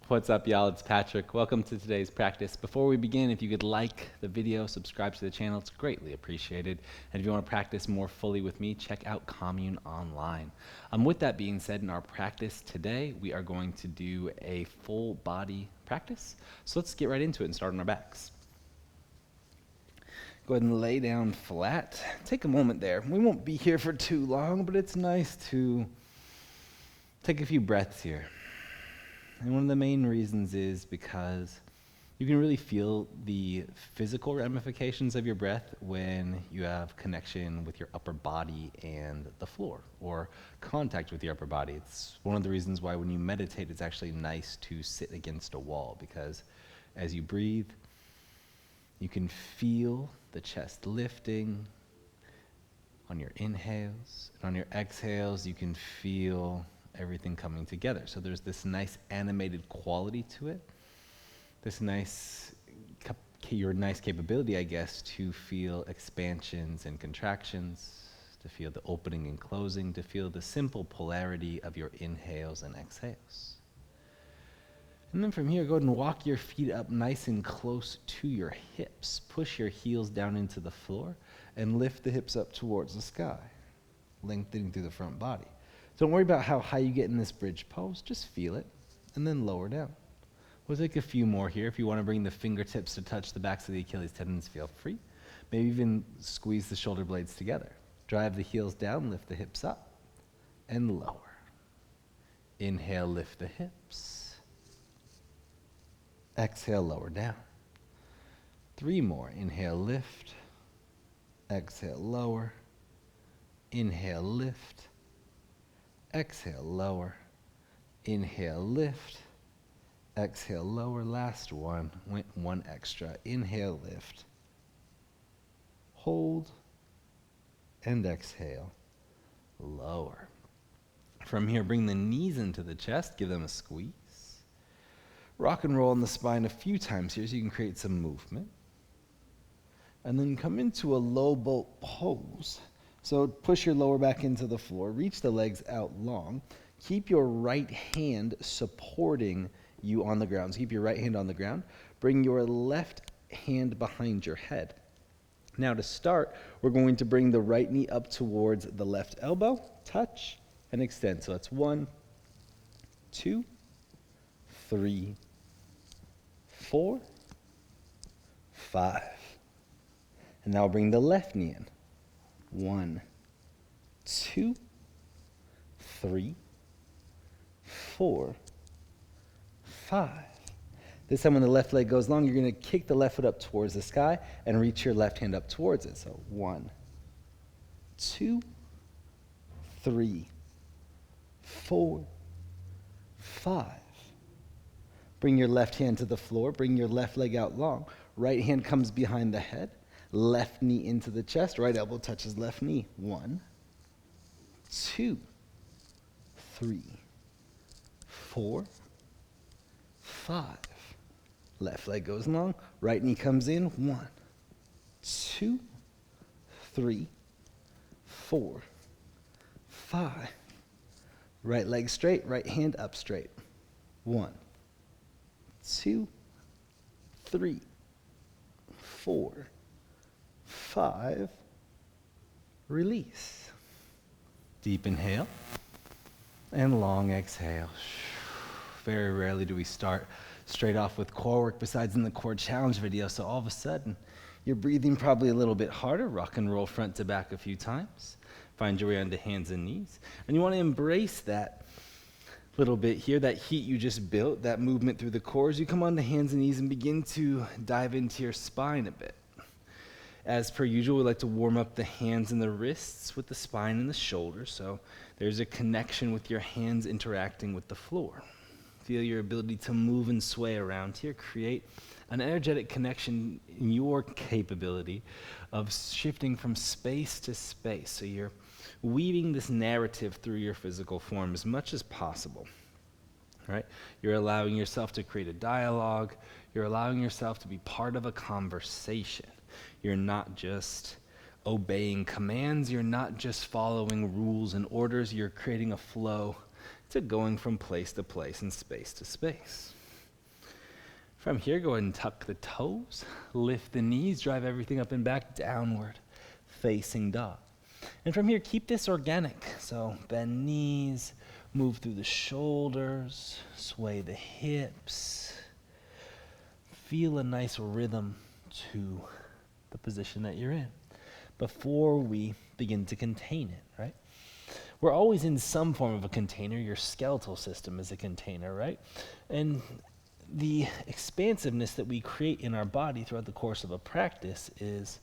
What's up, y'all? It's Patrick. Welcome to today's practice. Before we begin, if you could like the video, subscribe to the channel, it's greatly appreciated. And if you want to practice more fully with me, check out Commune Online. With that being said, in our practice today, we are going to do a full body practice. So let's get right into it and start on our backs. Go ahead and lay down flat. Take a moment there. We won't be here for too long, but it's nice to take a few breaths here. And one of the main reasons is because you can really feel the physical ramifications of your breath when you have connection with your upper body and the floor, or contact with your upper body. It's one of the reasons why when you meditate, it's actually nice to sit against a wall, because as you breathe, you can feel the chest lifting on your inhales, and on your exhales, you can feel everything coming together. So there's this nice animated quality to it, this your nice capability, I guess, to feel expansions and contractions, to feel the opening and closing, to feel the simple polarity of your inhales and exhales. And then from here, go ahead and walk your feet up nice and close to your hips. Push your heels down into the floor and lift the hips up towards the sky, lengthening through the front body. Don't worry about how high you get in this bridge pose, just feel it, and then lower down. We'll take a few more here. If you want to bring the fingertips to touch the backs of the Achilles tendons, feel free. Maybe even squeeze the shoulder blades together. Drive the heels down, lift the hips up, and lower. Inhale, lift the hips. Exhale, lower down. 3 more. Inhale, lift. Exhale, lower. Inhale, lift. Exhale, lower. Inhale, lift. Exhale, lower. Last one. Went one extra. Inhale, lift. Hold. And exhale, lower. From here, bring the knees into the chest. Give them a squeeze. Rock and roll on the spine a few times here so you can create some movement. And then come into a low boat pose. So push your lower back into the floor, reach the legs out long, keep your right hand supporting you on the ground. So keep your right hand on the ground, bring your left hand behind your head. Now to start, we're going to bring the right knee up towards the left elbow, touch, and extend. So that's 1, 2, 3, 4, 5. And now bring the left knee in. 1, 2, 3, 4, 5. This time when the left leg goes long, you're going to kick the left foot up towards the sky and reach your left hand up towards it. So 1, 2, 3, 4, 5. Bring your left hand to the floor. Bring your left leg out long. Right hand comes behind the head. Left knee into the chest, right elbow touches left knee. 1, 2, 3, 4, 5. Left leg goes long, right knee comes in. 1, 2, 3, 4, 5. Right leg straight, right hand up straight. 1, 2, 3, 4, 5, release. Deep inhale and long exhale. Very rarely do we start straight off with core work besides in the core challenge video, so all of a sudden you're breathing probably a little bit harder. Rock and roll front to back a few times. Find your way onto hands and knees. And you want to embrace that little bit here, that heat you just built, that movement through the core. As you come onto hands and knees and begin to dive into your spine a bit. As per usual, we like to warm up the hands and the wrists with the spine and the shoulders, so there's a connection with your hands interacting with the floor. Feel your ability to move and sway around here. Create an energetic connection in your capability of shifting from space to space. So you're weaving this narrative through your physical form as much as possible. Right? You're allowing yourself to create a dialogue. You're allowing yourself to be part of a conversation. You're not just obeying commands. You're not just following rules and orders. You're creating a flow to going from place to place and space to space. From here, go ahead and tuck the toes, lift the knees, drive everything up and back, downward facing dog. And from here, keep this organic. So bend knees, move through the shoulders, sway the hips. Feel a nice rhythm to the position that you're in before we begin to contain it, right? We're always in some form of a container. Your skeletal system is a container, right? And the expansiveness that we create in our body throughout the course of a practice is,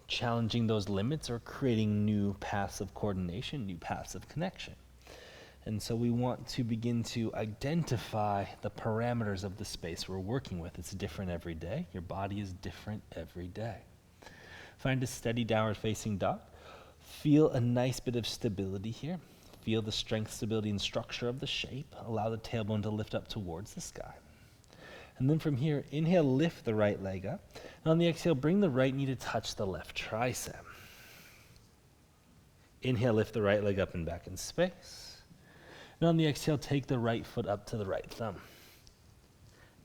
challenging those limits or creating new paths of coordination, new paths of connection. And so we want to begin to identify the parameters of the space we're working with. It's different every day. Your body is different every day. Find a steady downward facing dog. Feel a nice bit of stability here. Feel the strength, stability, and structure of the shape. Allow the tailbone to lift up towards the sky. And then from here, inhale, lift the right leg up. And on the exhale, bring the right knee to touch the left tricep. Inhale, lift the right leg up and back in space. And on the exhale, take the right foot up to the right thumb.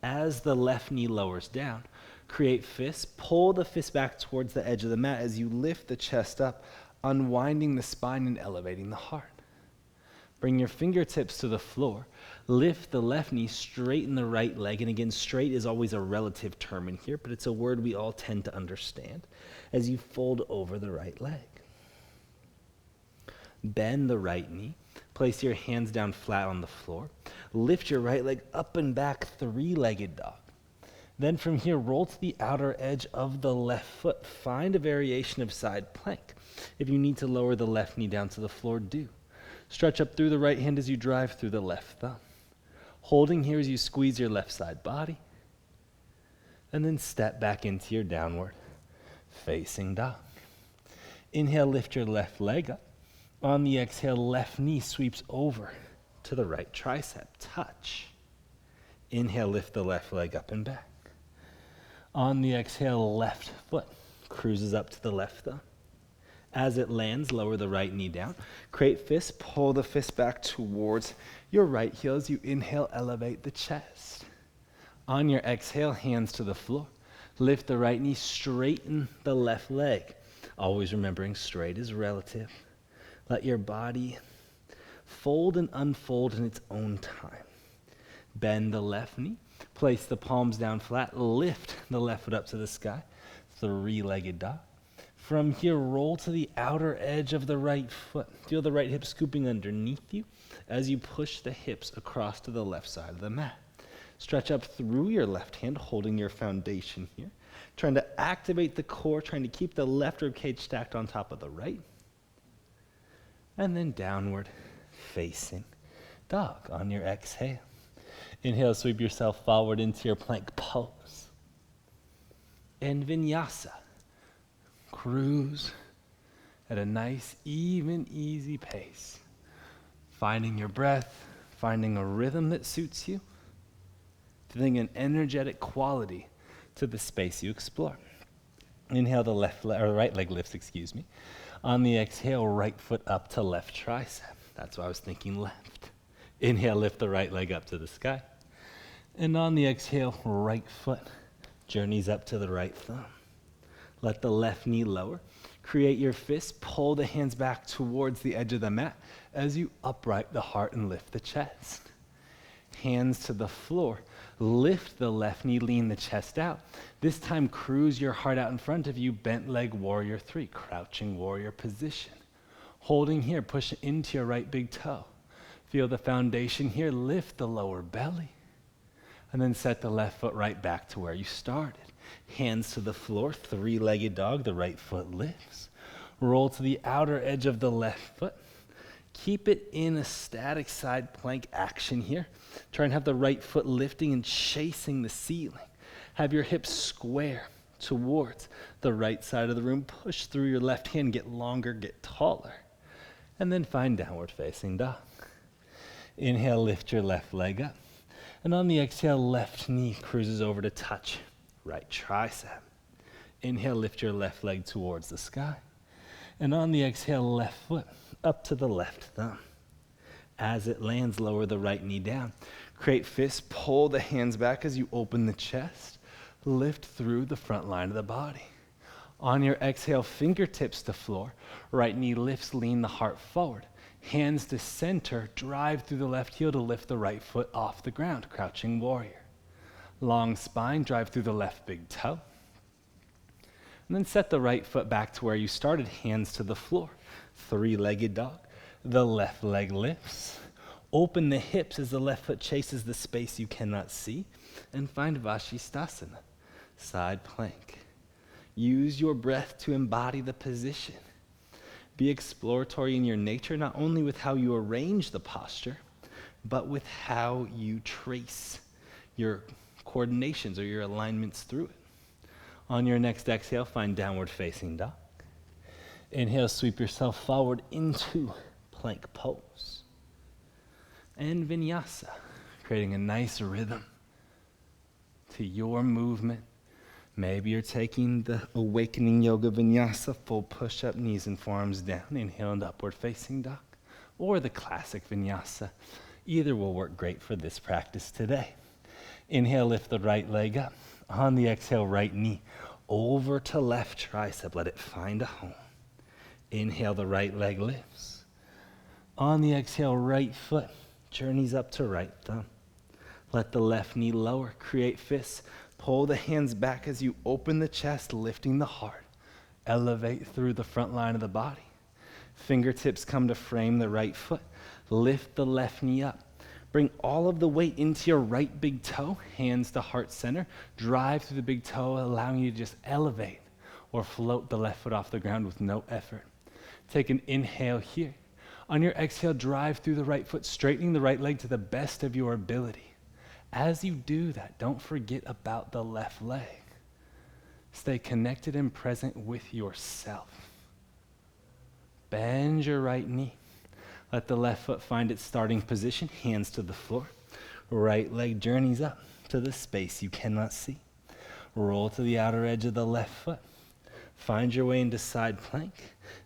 As the left knee lowers down, create fists. Pull the fist back towards the edge of the mat as you lift the chest up, unwinding the spine and elevating the heart. Bring your fingertips to the floor. Lift the left knee, straighten the right leg. And again, straight is always a relative term in here, but it's a word we all tend to understand as you fold over the right leg. Bend the right knee. Place your hands down flat on the floor. Lift your right leg up and back, three-legged dog. Then from here, roll to the outer edge of the left foot. Find a variation of side plank. If you need to lower the left knee down to the floor, do. Stretch up through the right hand as you drive through the left thumb. Holding here as you squeeze your left side body. And then step back into your downward facing dog. Inhale, lift your left leg up. On the exhale, left knee sweeps over to the right tricep. Touch. Inhale, lift the left leg up and back. On the exhale, left foot cruises up to the left thumb. As it lands, lower the right knee down. Create fists, pull the fist back towards your right heel as you inhale, elevate the chest. On your exhale, hands to the floor. Lift the right knee, straighten the left leg. Always remembering straight is relative. Let your body fold and unfold in its own time. Bend the left knee. Place the palms down flat. Lift the left foot up to the sky. Three-legged dog. From here, roll to the outer edge of the right foot. Feel the right hip scooping underneath you as you push the hips across to the left side of the mat. Stretch up through your left hand, holding your foundation here. Trying to activate the core, trying to keep the left rib cage stacked on top of the right. And then downward facing dog on your exhale. Inhale, sweep yourself forward into your plank pose. And Vinyasa. Cruise at a nice, even, easy pace. Finding your breath, finding a rhythm that suits you, feeling an energetic quality to the space you explore. Inhale, the right leg lifts, On the exhale, right foot up to left tricep. That's why I was thinking left. Inhale, lift the right leg up to the sky. And on the exhale, right foot journeys up to the right thumb. Let the left knee lower. Create your fist. Pull the hands back towards the edge of the mat as you upright the heart and lift the chest. Hands to the floor. Lift the left knee, lean the chest out. This time, cruise your heart out in front of you. Bent leg, warrior three. Crouching warrior position. Holding here, push into your right big toe. Feel the foundation here. Lift the lower belly. And then set the left foot right back to where you started. Hands to the floor, three-legged dog, the right foot lifts. Roll to the outer edge of the left foot. Keep it in a static side plank action here. Try and have the right foot lifting and chasing the ceiling. Have your hips square towards the right side of the room. Push through your left hand, get longer, get taller. And then find downward facing dog. Inhale, lift your left leg up. And on the exhale, left knee cruises over to touch right tricep. Inhale, lift your left leg towards the sky. And on the exhale, left foot up to the left thumb. As it lands, lower the right knee down. Create fists, pull the hands back as you open the chest. Lift through the front line of the body. On your exhale, fingertips to floor. Right knee lifts, lean the heart forward. Hands to center, drive through the left heel to lift the right foot off the ground, crouching warrior. Long spine, drive through the left big toe. And then set the right foot back to where you started, hands to the floor. Three-legged dog. The left leg lifts. Open the hips as the left foot chases the space you cannot see. And find Vashisthasana, side plank. Use your breath to embody the position. Be exploratory in your nature, not only with how you arrange the posture, but with how you trace your coordinations or your alignments through it. On your next exhale, find downward facing dog. Inhale, sweep yourself forward into plank pose. And vinyasa, creating a nice rhythm to your movement. Maybe you're taking the awakening yoga vinyasa, full push-up, knees and forearms down. Inhale and upward facing dog. Or the classic vinyasa. Either will work great for this practice today. Inhale, lift the right leg up. On the exhale, right knee over to left tricep. Let it find a home. Inhale, the right leg lifts. On the exhale, right foot journeys up to right thumb. Let the left knee lower. Create fists. Pull the hands back as you open the chest, lifting the heart. Elevate through the front line of the body. Fingertips come to frame the right foot. Lift the left knee up. Bring all of the weight into your right big toe, hands to heart center. Drive through the big toe, allowing you to just elevate or float the left foot off the ground with no effort. Take an inhale here. On your exhale, drive through the right foot, straightening the right leg to the best of your ability. As you do that, don't forget about the left leg. Stay connected and present with yourself. Bend your right knee. Let the left foot find its starting position, hands to the floor. Right leg journeys up to the space you cannot see. Roll to the outer edge of the left foot. Find your way into side plank.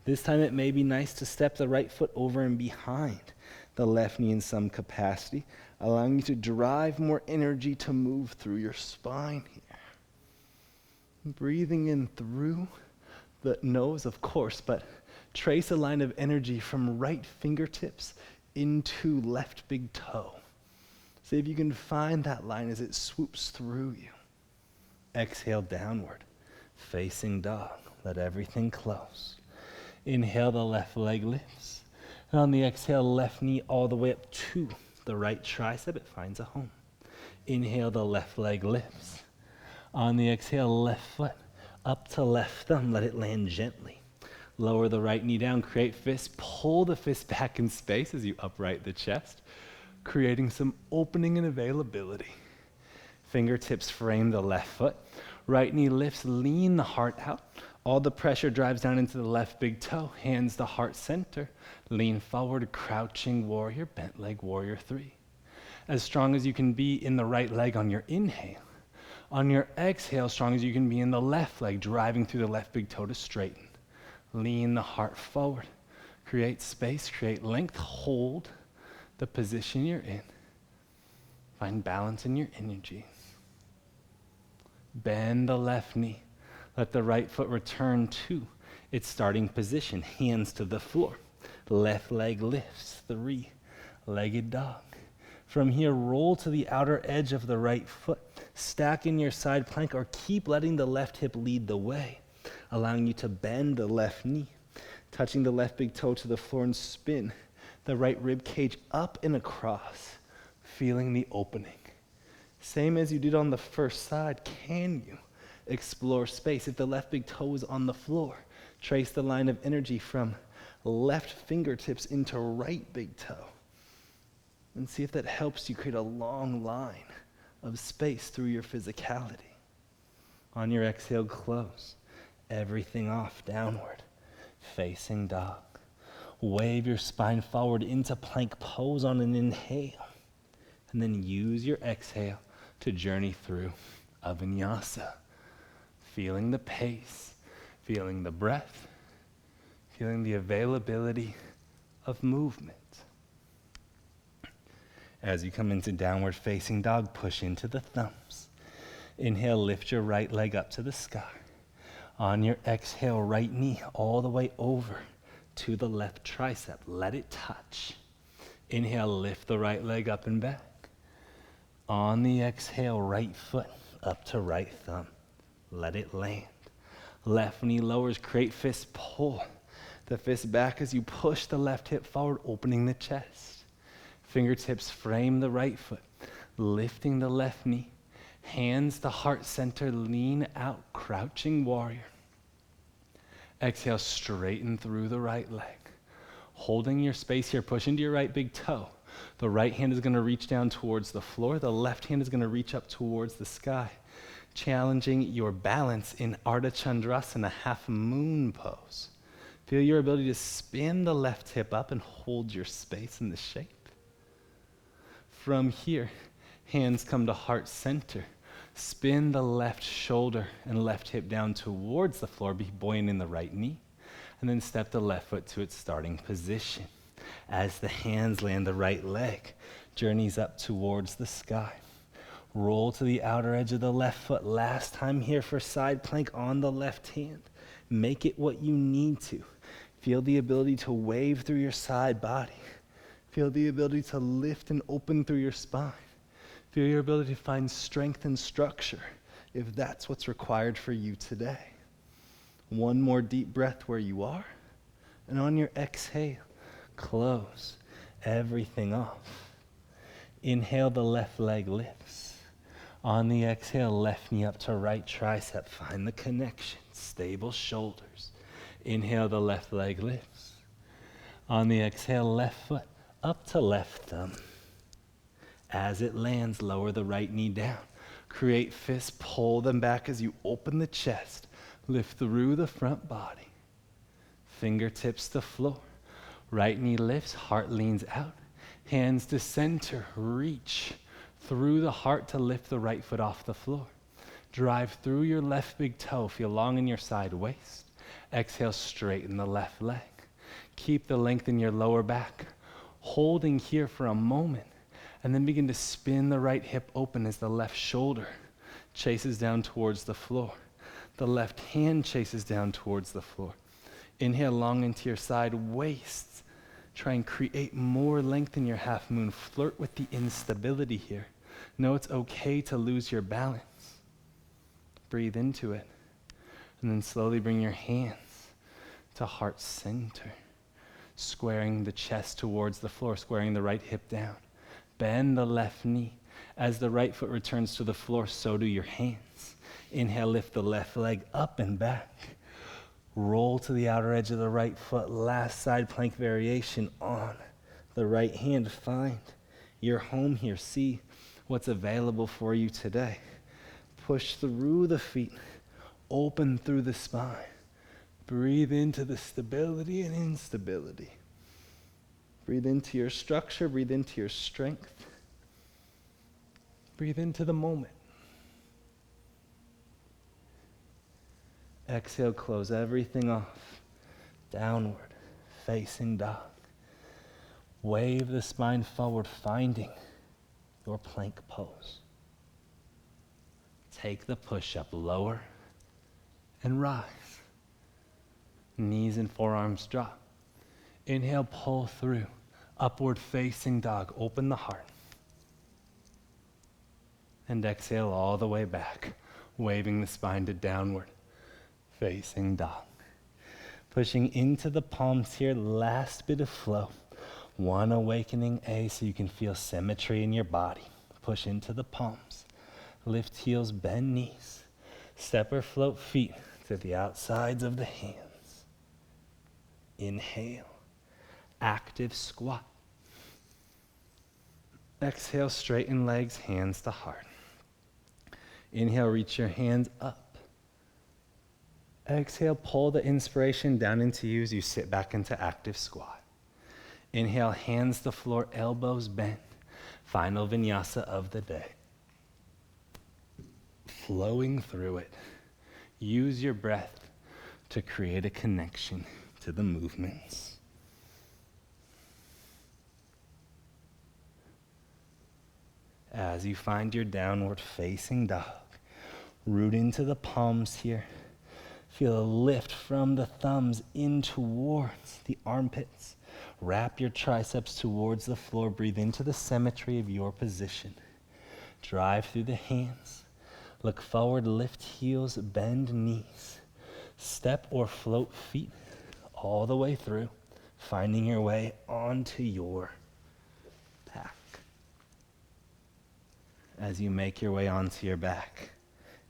This time it may be nice to step the right foot over and behind the left knee in some capacity, allowing you to drive more energy to move through your spine here. Breathing in through the nose, of course, but trace a line of energy from right fingertips into left big toe. See if you can find that line as it swoops through you. Exhale downward, facing dog. Let everything close. Inhale, the left leg lifts. And on the exhale, left knee all the way up to the right tricep. It finds a home. Inhale, the left leg lifts. On the exhale, left foot up to left thumb. Let it land gently. Lower the right knee down, create fists. Pull the fist back in space as you upright the chest, creating some opening and availability. Fingertips frame the left foot. Right knee lifts, lean the heart out. All the pressure drives down into the left big toe. Hands to heart center. Lean forward, crouching warrior, bent leg warrior 3. As strong as you can be in the right leg on your inhale. On your exhale, strong as you can be in the left leg, driving through the left big toe to straighten. Lean the heart forward. Create space, create length, hold the position you're in. Find balance in your energies. Bend the left knee. Let the right foot return to its starting position. Hands to the floor. Left leg lifts. 3-legged dog. From here, roll to the outer edge of the right foot. Stack in your side plank or keep letting the left hip lead the way, allowing you to bend the left knee, touching the left big toe to the floor and spin the right rib cage up and across, feeling the opening. Same as you did on the first side, can you explore space? If the left big toe is on the floor, trace the line of energy from left fingertips into right big toe. And see if that helps you create a long line of space through your physicality. On your exhale, close everything off downward, facing dog. Wave your spine forward into plank pose on an inhale. And then use your exhale to journey through a vinyasa. Feeling the pace, feeling the breath, feeling the availability of movement. As you come into downward facing dog, push into the thumbs. Inhale, lift your right leg up to the sky. On your exhale, right knee all the way over to the left tricep. Let it touch. Inhale, lift the right leg up and back. On the exhale, right foot up to right thumb. Let it land. Left knee lowers, create fist pull. The fist back as you push the left hip forward, opening the chest. Fingertips frame the right foot, lifting the left knee. Hands to heart center, lean out, crouching warrior. Exhale, straighten through the right leg. Holding your space here, push into your right big toe. The right hand is going to reach down towards the floor. The left hand is going to reach up towards the sky. Challenging your balance in Urdhva Chandrasana, half moon pose. Feel your ability to spin the left hip up and hold your space in the shape. From here, hands come to heart center. Spin the left shoulder and left hip down towards the floor, be buoyant in the right knee. And then step the left foot to its starting position. As the hands land, the right leg journeys up towards the sky. Roll to the outer edge of the left foot. Last time here for side plank on the left hand. Make it what you need to. Feel the ability to wave through your side body. Feel the ability to lift and open through your spine. Feel your ability to find strength and structure if that's what's required for you today. One more deep breath where you are. And on your exhale, close everything off. Inhale, the left leg lifts. On the exhale, left knee up to right tricep. Find the connection. Stable shoulders. Inhale, the left leg lifts. On the exhale, left foot up to left thumb. As it lands, lower the right knee down. Create fists, pull them back as you open the chest. Lift through the front body. Fingertips to floor. Right knee lifts, heart leans out. Hands to center, reach through the heart to lift the right foot off the floor. Drive through your left big toe, feel long in your side waist. Exhale, straighten the left leg. Keep the length in your lower back. Holding here for a moment, and then begin to spin the right hip open as the left shoulder chases down towards the floor. The left hand chases down towards the floor. Inhale long into your side waist. Try and create more length in your half moon. Flirt with the instability here. Know it's okay to lose your balance. Breathe into it. And then slowly bring your hands to heart center. Squaring the chest towards the floor, squaring the right hip down. Bend the left knee. As the right foot returns to the floor, so do your hands. Inhale, lift the left leg up and back. Roll to the outer edge of the right foot. Last side plank variation on the right hand. Find your home here. See what's available for you today. Push through the feet. Open through the spine. Breathe into the stability and instability. Breathe into your structure. Breathe into your strength. Breathe into the moment. Exhale, close everything off. Downward, facing dog. Wave the spine forward, finding your plank pose. Take the push-up, lower and rise. Knees and forearms drop. Inhale, pull through. Upward facing dog, open the heart. And exhale all the way back, waving the spine to downward. Facing dog. Pushing into the palms here, last bit of flow. One awakening A so you can feel symmetry in your body. Push into the palms. Lift heels, bend knees. Step or float feet to the outsides of the hands. Inhale. Active squat. Exhale, straighten legs, hands to heart. Inhale, reach your hands up. Exhale, pull the inspiration down into you as you sit back into active squat. Inhale, hands to floor, elbows bent. Final vinyasa of the day. Flowing through it. Use your breath to create a connection to the movements. As you find your downward facing dog, root into the palms here. Feel a lift from the thumbs in towards the armpits. Wrap your triceps towards the floor. Breathe into the symmetry of your position. Drive through the hands. Look forward, lift heels, bend knees. Step or float feet all the way through, finding your way onto your back. As you make your way onto your back,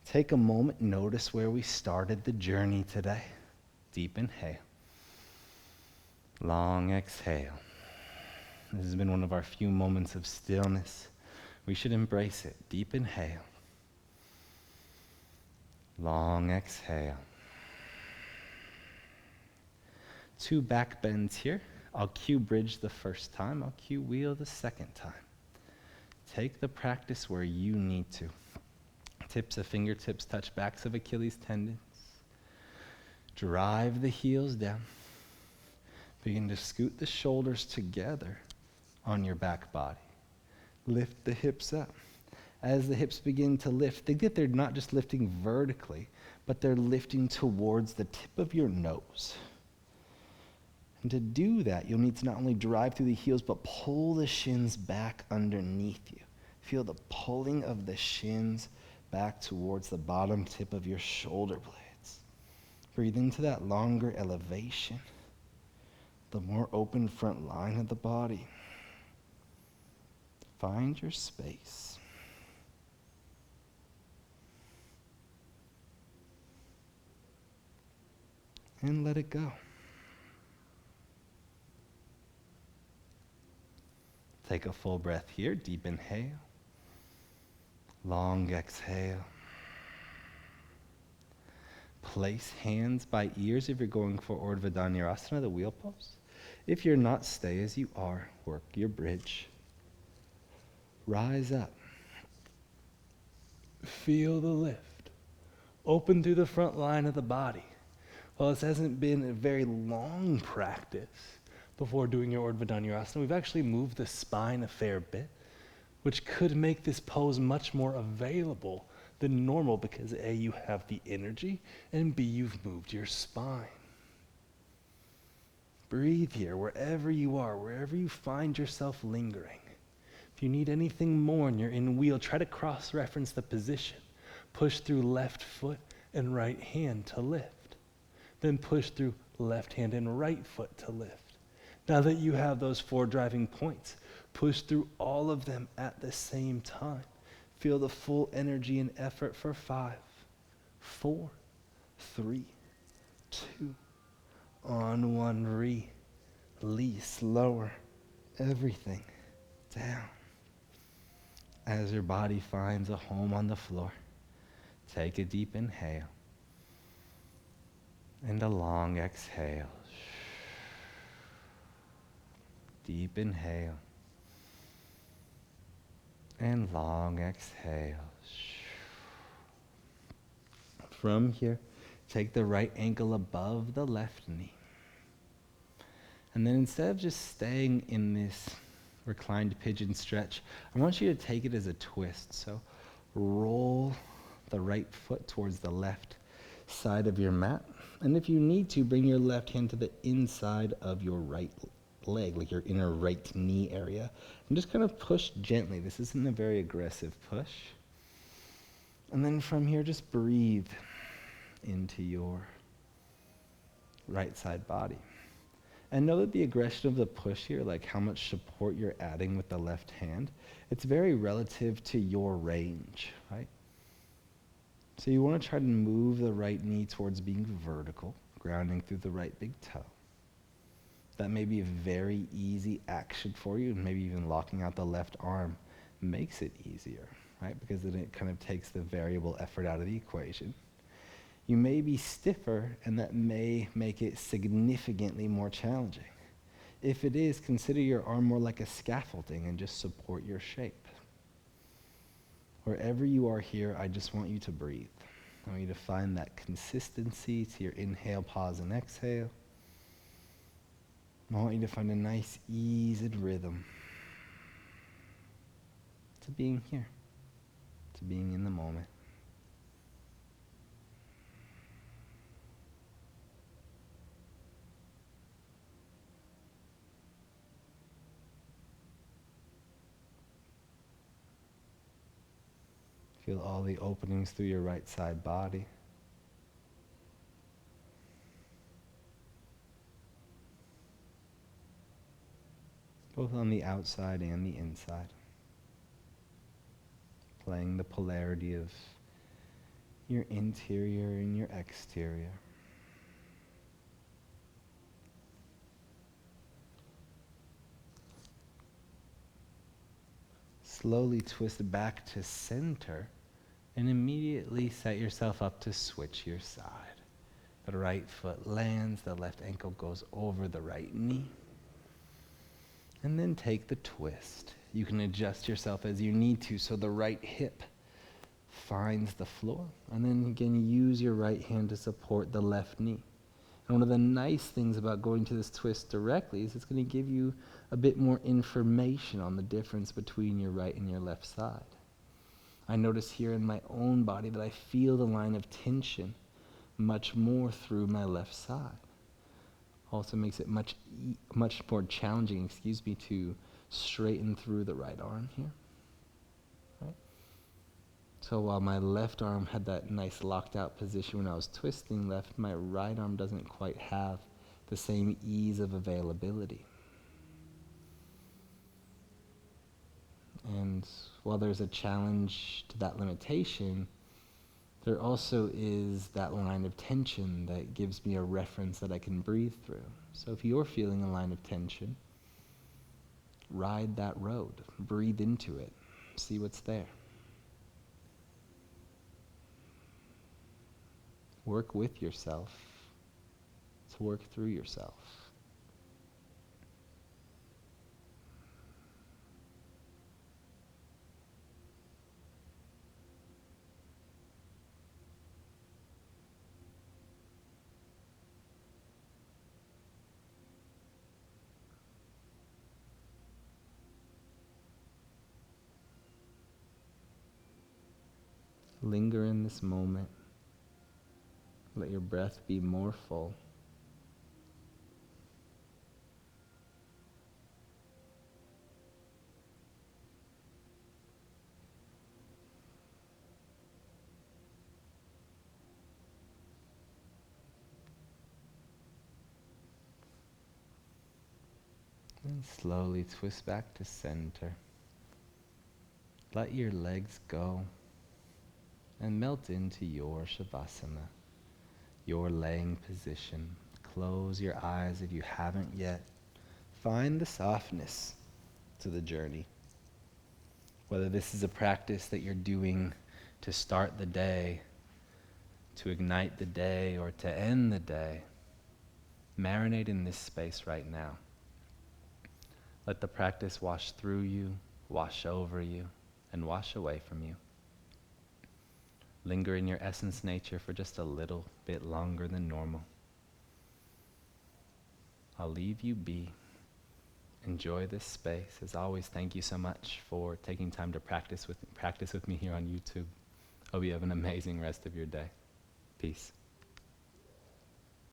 take a moment, notice where we started the journey today. Deep inhale. Long exhale. This has been one of our few moments of stillness. We should embrace it. Deep inhale. Long exhale. 2 back bends here. I'll cue bridge the first time. I'll cue wheel the second time. Take the practice where you need to. Tips of fingertips touch backs of Achilles tendons. Drive the heels down. Begin to scoot the shoulders together on your back body. Lift the hips up. As the hips begin to lift, think that they're not just lifting vertically, but they're lifting towards the tip of your nose. And to do that, you'll need to not only drive through the heels, but pull the shins back underneath you. Feel the pulling of the shins back towards the bottom tip of your shoulder blades. Breathe into that longer elevation, the more open front line of the body. Find your space. And let it go. Take a full breath here. Deep inhale. Long exhale. Place hands by ears if you're going for Urdhva Dhanirasana, the wheel pose. If you're not, stay as you are. Work your bridge. Rise up. Feel the lift. Open through the front line of the body. Well, this hasn't been a very long practice before doing your Urdhva Dhanirasana. We've actually moved the spine a fair bit, which could make this pose much more available than normal because A, you have the energy, and B, you've moved your spine. Breathe here, wherever you are, wherever you find yourself lingering. If you need anything more and you're in wheel, try to cross-reference the position. Push through left foot and right hand to lift. Then push through left hand and right foot to lift. Now that you have those 4 driving points, push through all of them at the same time. Feel the full energy and effort for 5, 4, 3, 2, on 1, release, lower everything down. As your body finds a home on the floor, take a deep inhale and a long exhale. Deep inhale and long exhale. From here, take the right ankle above the left knee. And then instead of just staying in this reclined pigeon stretch, I want you to take it as a twist. So roll the right foot towards the left side of your mat. And if you need to, bring your left hand to the inside of your right leg, like your inner right knee area. And just kind of push gently. This isn't a very aggressive push. And then from here, just breathe into your right side body. And know that the aggression of the push here, like how much support you're adding with the left hand, it's very relative to your range, right? So you want to try to move the right knee towards being vertical, grounding through the right big toe. That may be a very easy action for you, and maybe even locking out the left arm makes it easier, right? Because then it kind of takes the variable effort out of the equation. You may be stiffer, and that may make it significantly more challenging. If it is, consider your arm more like a scaffolding and just support your shape. Wherever you are here, I just want you to breathe. I want you to find that consistency to your inhale, pause, and exhale. I want you to find a nice ease and rhythm to being here, to being in the moment. Feel all the openings through your right side body. Both on the outside and the inside. Playing the polarity of your interior and your exterior. Slowly twist back to center and immediately set yourself up to switch your side. The right foot lands, the left ankle goes over the right knee. And then take the twist. You can adjust yourself as you need to so the right hip finds the floor. And then again, use your right hand to support the left knee. And one of the nice things about going to this twist directly is it's going to give you a bit more information on the difference between your right and your left side. I notice here in my own body that I feel the line of tension much more through my left side. Also makes it much more challenging, to straighten through the right arm here. Right? So while my left arm had that nice locked out position when I was twisting left, my right arm doesn't quite have the same ease of availability. And while there's a challenge to that limitation, there also is that line of tension that gives me a reference that I can breathe through. So if you're feeling a line of tension, ride that road, breathe into it, see what's there. Work with yourself to work through yourself. Linger in this moment. Let your breath be more full. And slowly twist back to center. Let your legs go and melt into your Shavasana, your laying position. Close your eyes if you haven't yet. Find the softness to the journey. Whether this is a practice that you're doing to start the day, to ignite the day, or to end the day, marinate in this space right now. Let the practice wash through you, wash over you, and wash away from you. Linger in your essence nature for just a little bit longer than normal. I'll leave you be. Enjoy this space. As always, thank you so much for taking time to practice with me here on YouTube. Hope you have an amazing rest of your day. Peace.